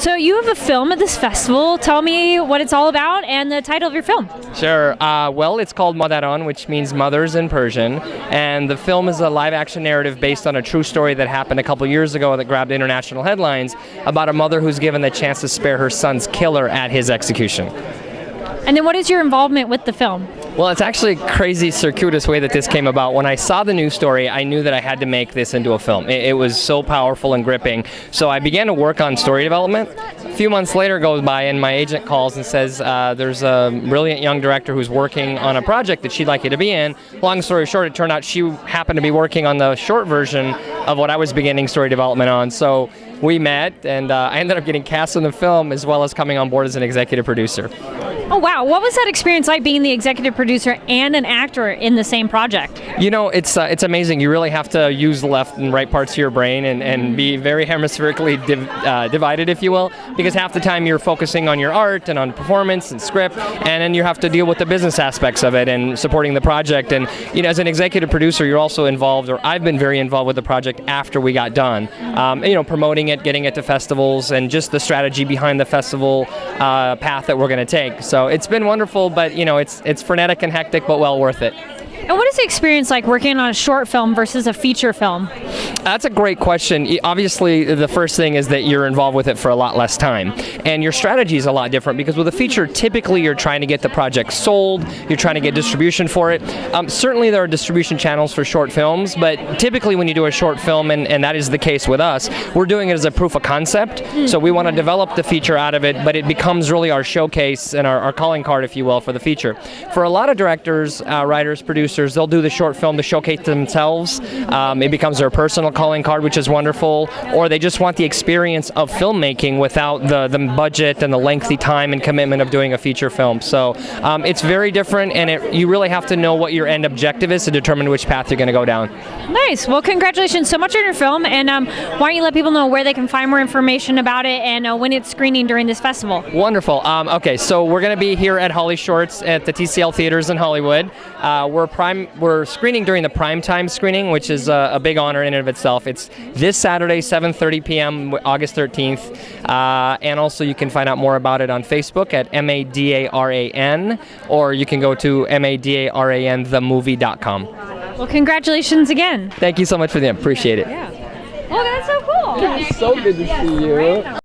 So you have a film at this festival. Tell me what it's all about and the title of your film. Sure. Well, it's called Mehrdad, which means mothers in Persian, and the film is a live-action narrative based on a true story that happened a couple years ago that grabbed international headlines about a mother who's given the chance to spare her son's killer at his execution. And then what is your involvement with the film? Well, it's actually a crazy, circuitous way that this came about. When I saw the news story, I knew that I had to make this into a film. It was so powerful and gripping. So I began to work on story development. A few months later goes by and my agent calls and says there's a brilliant young director who's working on a project that she'd like you to be in. Long story short, it turned out she happened to be working on the short version of what I was beginning story development on. So we met, and I ended up getting cast in the film as well as coming on board as an executive producer. Oh wow, what was that experience like being the executive producer and an actor in the same project? You know, it's amazing. You really have to use the left and right parts of your brain and be very hemispherically divided, if you will, because half the time you're focusing on your art and on performance and script, and then you have to deal with the business aspects of it and supporting the project. And you know, as an executive producer, you're also involved, or I've been very involved with the project after we got done. You know, promoting it, getting it to festivals, and just the strategy behind the festival path that we're going to take. So it's been wonderful, but you know, it's frenetic and hectic, but well worth it. And what is the experience like working on a short film versus a feature film? That's a great question. Obviously, the first thing is that you're involved with it for a lot less time. And your strategy is a lot different because with a feature, typically you're trying to get the project sold, you're trying to get distribution for it. Certainly there are distribution channels for short films, but typically when you do a short film, and that is the case with us, we're doing it as a proof of concept. So we want to develop the feature out of it, but it becomes really our showcase and our calling card, if you will, for the feature. For a lot of directors, writers, producers, they'll do the short film to showcase themselves. It becomes their personal calling card, which is wonderful, or they just want the experience of filmmaking without the budget and the lengthy time and commitment of doing a feature film. So it's very different, and you really have to know what your end objective is to determine which path you're going to go down. Nice. Well, congratulations so much on your film, and why don't you let people know where they can find more information about it and when it's screening during this festival? Wonderful. Okay, so we're going to be here at HollyShorts at the TCL Theaters in Hollywood. We're screening during the primetime screening, which is a big honor in and of itself. It's this Saturday, 7:30 p.m., August 13th. And also you can find out more about it on Facebook at MADARAN, or you can go to MADARANthemovie.com. Well, congratulations again. Thank you so much for the appreciate it. Yeah. Oh, that's so cool. It's so good to see you.